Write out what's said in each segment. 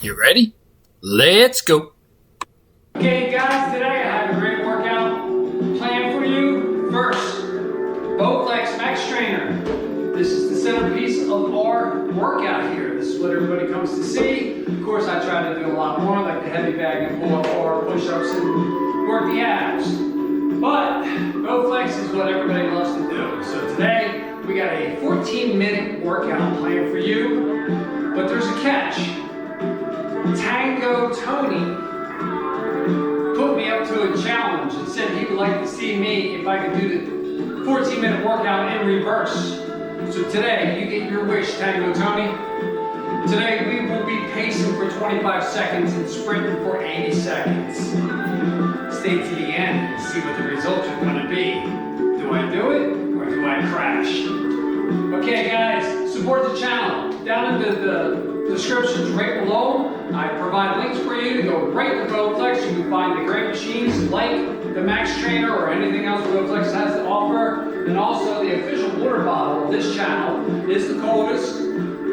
You ready? Let's go. Okay guys, today I have a great workout planned for you. First, Bowflex Max Trainer. This is the centerpiece of our workout here. This is what everybody comes to see. Of course, I try to do a lot more, like the heavy bag and pull-up bar, push-ups, and work the abs. But Bowflex is what everybody loves to do. So today, we got a 14-minute workout planned for you. But there's a catch. Tango Tony put me up to a challenge and said he would like to see me if I could do the 14-minute workout in reverse. So today, you get your wish, Tango Tony. Today, we will be pacing for 25 seconds and sprinting for 80 seconds. Stay to the end and see what the results are going to be. Do I do it or do I crash? Okay, guys, support the channel. Down in the descriptions right below, I provide links for you to go right to Bowflex. You can find the great machines like the Max Trainer or anything else Bowflex has to offer. And also the official water bottle of this channel is the coldest,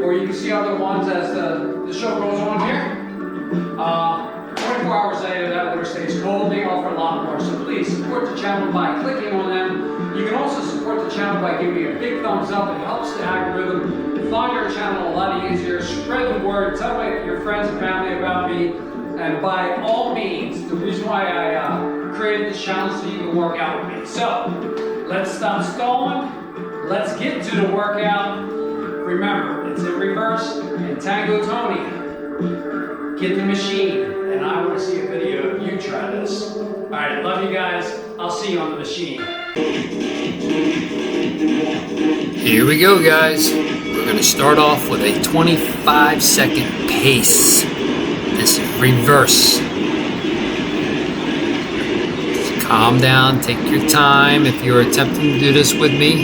or you can see other ones as the show goes on here. 24 hours later, that water stays cold. They offer a lot more, so please support the channel by clicking on them. You can also support the channel by giving me a big thumbs up. It helps the algorithm find our channel a lot easier. Spread the word. Tell your friends and family about me. And by all means, the reason why I created this channel is so you can work out with me. So let's stop stalling. Let's get to the workout. Remember, it's in reverse. And Tango Tony, get the machine. And I want to see a video of you try this. All right, love you guys. I'll see you on the machine. Here we go, guys. We're going to start off with a 25-second pace. This is reverse. Just calm down, take your time if you're attempting to do this with me.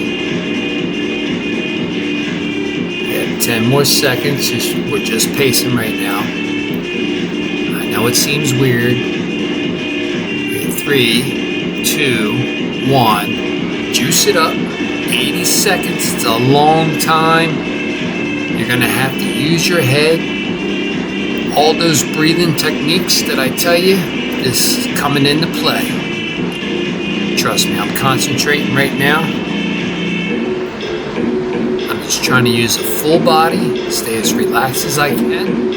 You have 10 more seconds. We're just pacing right now. I know it seems weird. 3, 2, 1. Juice it up. 80 seconds. It's a long time. You're going to have to use your head. All those breathing techniques that I tell you is coming into play. Trust me, I'm concentrating right now. I'm just trying to use a full body, stay as relaxed as I can.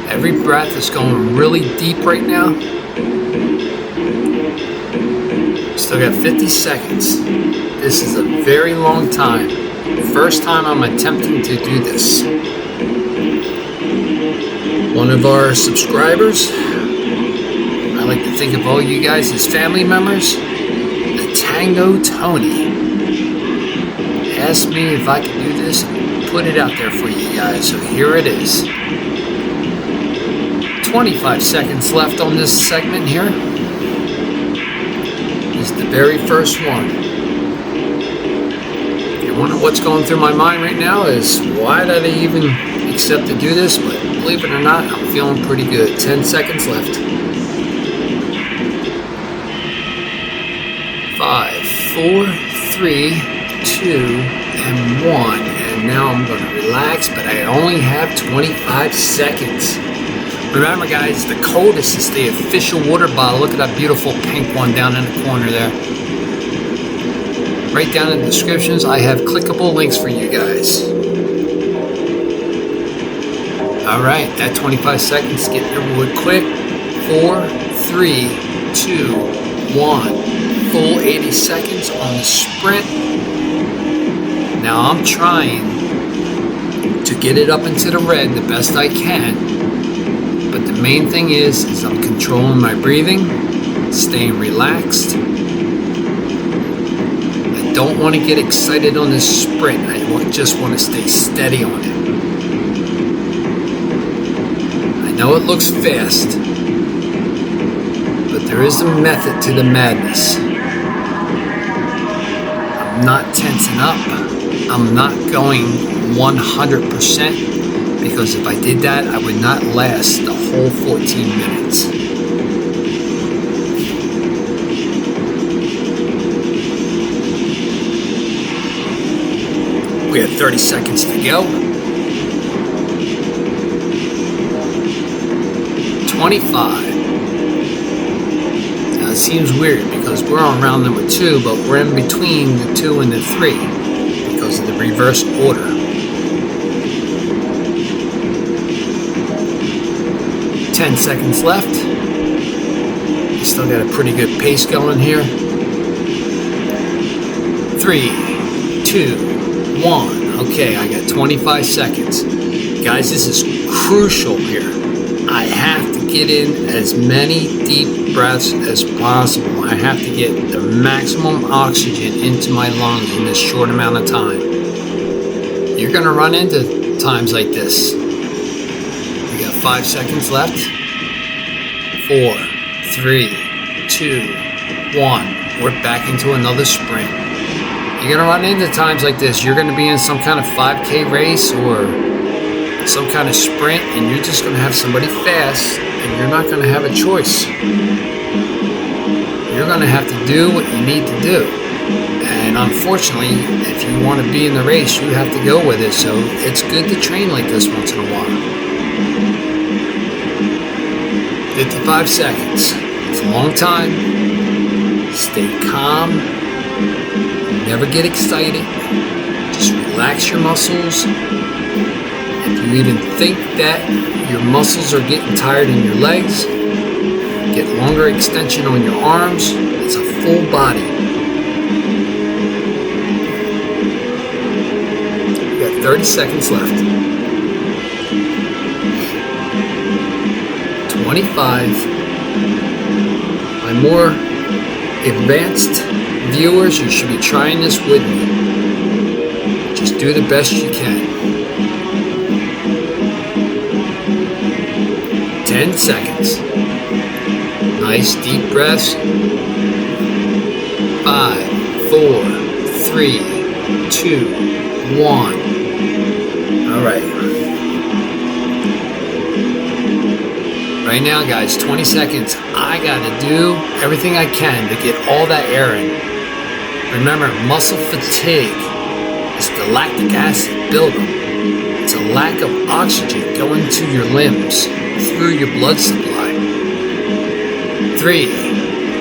Every breath is going really deep right now. Still got 50 seconds. This is a very long time. First time I'm attempting to do this. One of our subscribers, I like to think of all you guys as family members, the Tango Tony, asked me if I could do this and put it out there for you guys. So here it is. 25 seconds left on this segment here. This is the very first one. If you wonder what's going through my mind right now is why did I even accept to do this? But believe it or not, I'm feeling pretty good. 10 seconds left. 5, 4, 3, 2, and 1. And now I'm going to relax, but I only have 25 seconds. Remember, guys, the coldest is the official water bottle. Look at that beautiful pink one down in the corner there. Right down in the descriptions, I have clickable links for you guys. All right, that 25 seconds, get over with quick. 4, 3, 2, 1. Full 80 seconds on the sprint. Now I'm trying to get it up into the red the best I can. But the main thing is I'm controlling my breathing, staying relaxed. I don't want to get excited on this sprint. I just want to stay steady on it. I know it looks fast, but there is a method to the madness. I'm not tensing up. I'm not going 100%. Because if I did that, I would not last the whole 14 minutes. We have 30 seconds to go. 25. Now it seems weird because we're on round number 2, but we're in between the 2 and the 3 because of the reverse order. 10 seconds left. You still got a pretty good pace going here. 3, 2, 1. Okay, I got 25 seconds. Guys, this is crucial here. I have to get in as many deep breaths as possible. I have to get the maximum oxygen into my lungs in this short amount of time. You're going to run into times like this. We got 5 seconds left. 4, 3, 2, 1. We're back into another sprint. You're going to run into times like this. You're going to be in some kind of 5K race or some kind of sprint, and you're just going to have somebody fast, and you're not going to have a choice. You're going to have to do what you need to do. And unfortunately, if you want to be in the race, you have to go with it. So it's good to train like this once in a while. 55 seconds. It's a long time. Stay calm. Never get excited. Just relax your muscles. If you even think that your muscles are getting tired in your legs, get longer extension on your arms. It's a full body. You got 30 seconds left. 25. My more advanced viewers, you should be trying this with me. Just do the best you can. 10 seconds. Nice deep breaths. 5, 4, 3, 2, 1. All right. Right now, guys, 20 seconds. I got to do everything I can to get all that air in. Remember, muscle fatigue is the lactic acid buildup. It's a lack of oxygen going to your limbs through your blood supply. 3,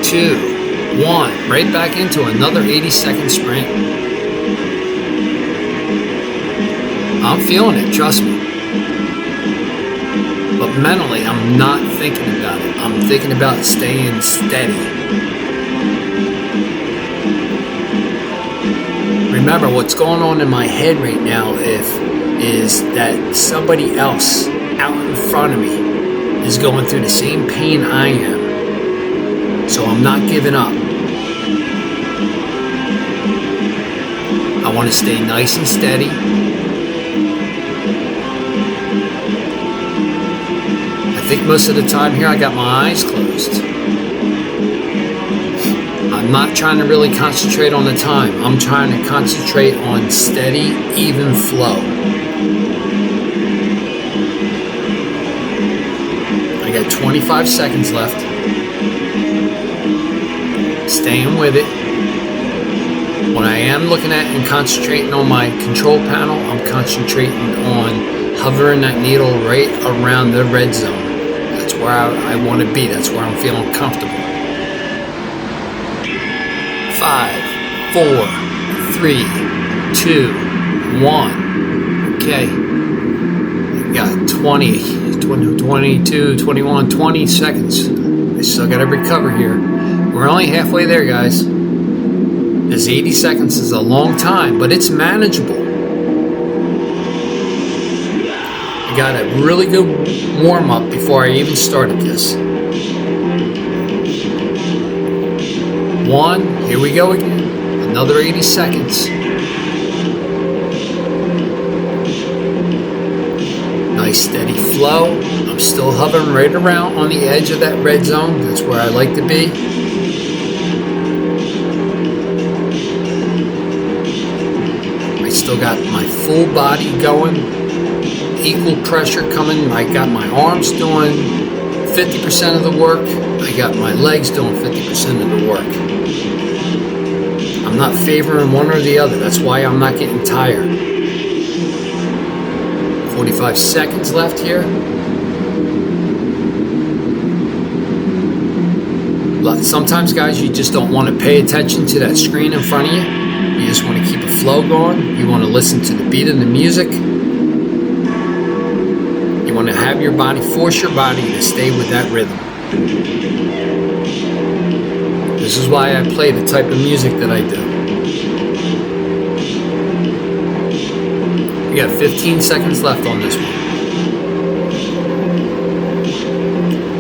2, 1. Right back into another 80-second sprint. I'm feeling it, trust me. But mentally, I'm not thinking about it. I'm thinking about staying steady. Remember, what's going on in my head right now is that somebody else out in front of me is going through the same pain I am. So I'm not giving up. I want to stay nice and steady. I think most of the time here I got my eyes closed. I'm not trying to really concentrate on the time. I'm trying to concentrate on steady, even flow. I got 25 seconds left. Staying with it. When I am looking at and concentrating on my control panel, I'm concentrating on hovering that needle right around the red zone. That's where I want to be. That's where I'm feeling comfortable. 5, 4, 3, 2, 1. Okay. We got 20, 22, 21, 20 seconds. I still got to recover here. We're only halfway there, guys. This 80 seconds is a long time, but it's manageable. I got a really good warm-up before I even started this. 1, here we go again. Another 80 seconds. Nice steady flow. I'm still hovering right around on the edge of that red zone. That's where I like to be. I still got my full body going. Equal pressure coming. I got my arms doing 50% of the work. I got my legs doing 50% of the work. I'm not favoring one or the other. That's why I'm not getting tired. 45 seconds left here. Sometimes, guys, you just don't want to pay attention to that screen in front of you. You just want to keep a flow going. You want to listen to the beat of the music. You want to have your body, force your body to stay with that rhythm. This is why I play the type of music that I do. We got 15 seconds left on this one.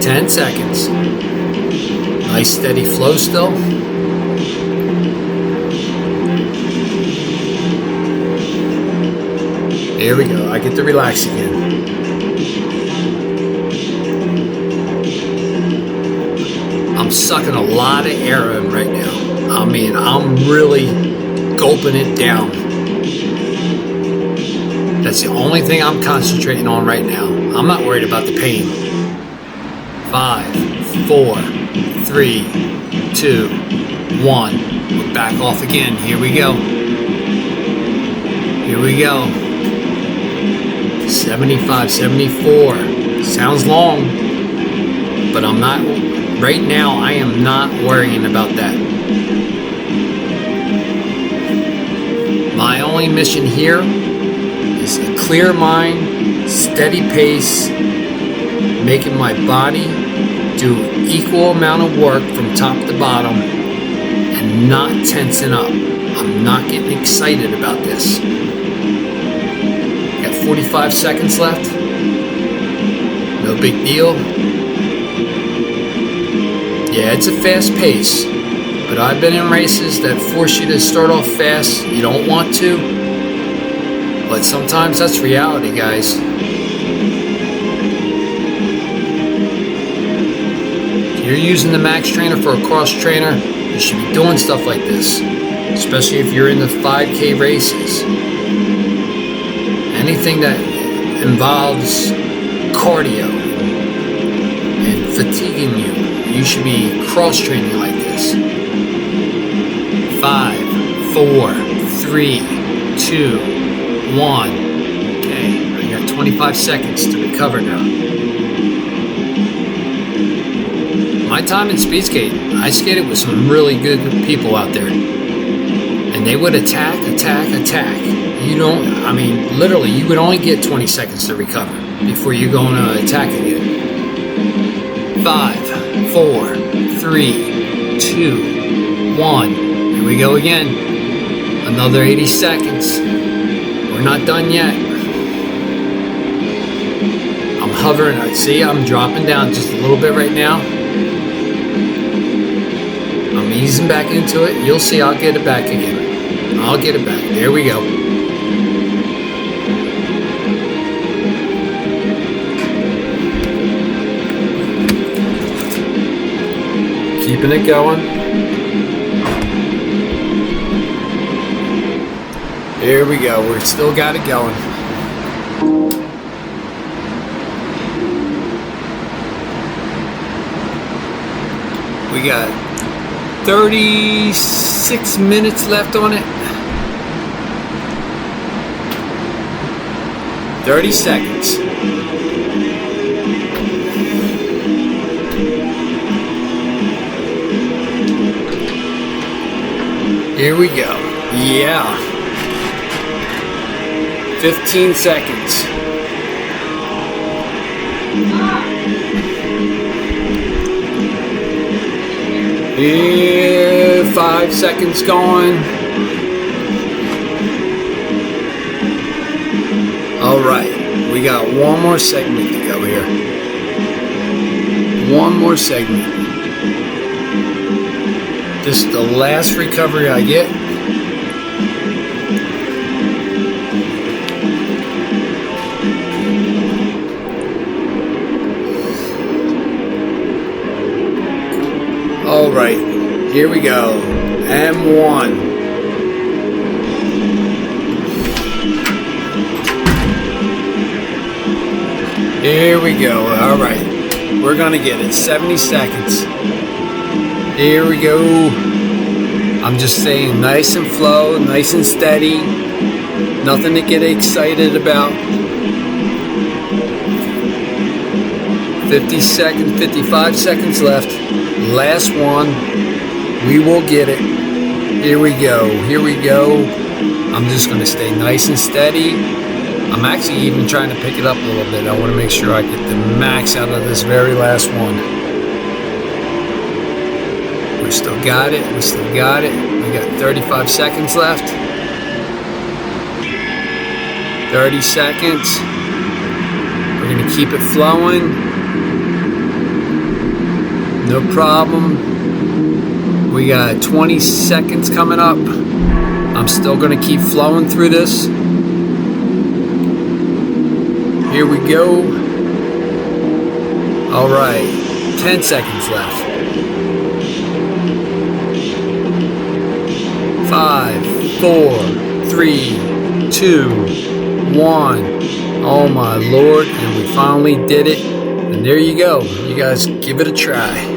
10 seconds. Nice steady flow still. Here we go. I get to relax again. I'm sucking a lot of air in right now. I mean, I'm really gulping it down. That's the only thing I'm concentrating on right now. I'm not worried about the pain. 5, 4, 3, 2, 1. We're back off again. Here we go. Here we go. 75, 74. Sounds long, but I'm not, right now, I am not worrying about that. My only mission here is a clear mind, steady pace, making my body do equal amount of work from top to bottom and not tensing up. I'm not getting excited about this. Got 45 seconds left. No big deal. Yeah, it's a fast pace, but I've been in races that force you to start off fast. You don't want to, but sometimes that's reality, guys. If you're using the Max Trainer for a cross trainer, you should be doing stuff like this, especially if you're in the 5K races. Anything that involves cardio and fatiguing you, you should be cross training like this. 5, 4, 3, 2, 1. Okay, I got 25 seconds to recover now. My time in speed skating, I skated with some really good people out there. And they would attack. You don't, I mean, literally, you would only get 20 seconds to recover before you go on an attack again. 5, 4, 3, 2, 1. Here we go again. Another 80 seconds. We're not done yet. I'm hovering. See, I'm dropping down just a little bit right now. I'm easing back into it. You'll see I'll get it back again. I'll get it back. There we go. Keeping it going. Here we go. We're still got it going. We got 36 minutes left on it. 30 seconds. Here we go. Yeah. 15 seconds. Yeah, 5 seconds going. All right, we got one more segment to go here. One more segment. This is the last recovery I get. All right, here we go. M1. Here we go. All right, we're gonna get it. 70 seconds. Here we go. I'm just saying, nice and flow, nice and steady. Nothing to get excited about. 50 seconds, 55 seconds left. Last one. We will get it. Here we go. Here we go. I'm just going to stay nice and steady. I'm actually even trying to pick it up a little bit. I want to make sure I get the max out of this very last one. We still got it. We still got it. We got 35 seconds left. 30 seconds. We're going to keep it flowing. No problem. We got 20 seconds coming up. I'm still going to keep flowing through this. Here we go. All right. 10 seconds left. 5, 4, 3, 2, 1. Oh my Lord, and we finally did it. And there you go. You guys give it a try.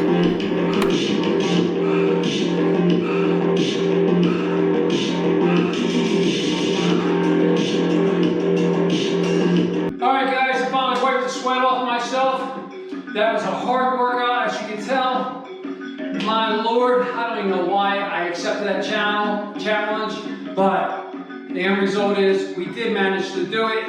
Alright guys, I finally wiped the sweat off myself. That was a hard workout, as you can tell. My Lord, I don't even know why I accepted that challenge, but the end result is we did manage to do it.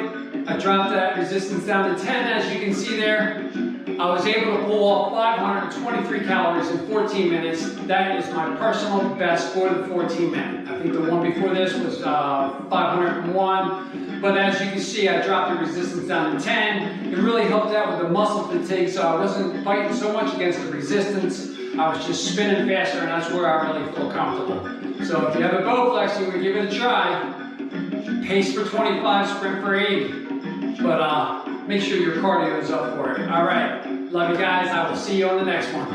I dropped that resistance down to 10, as you can see there. I was able to pull off 523 calories in 14 minutes. That is my personal best for the 14 minute. I think the one before this was 501. But as you can see, I dropped the resistance down to 10. It really helped out with the muscle fatigue, so I wasn't fighting so much against the resistance. I was just spinning faster, and that's where I really feel comfortable. So if you have a Bowflex, you would give it a try. Pace for 25, sprint for 80. But make sure your cardio is up for it. All right, love you guys. I will see you on the next one.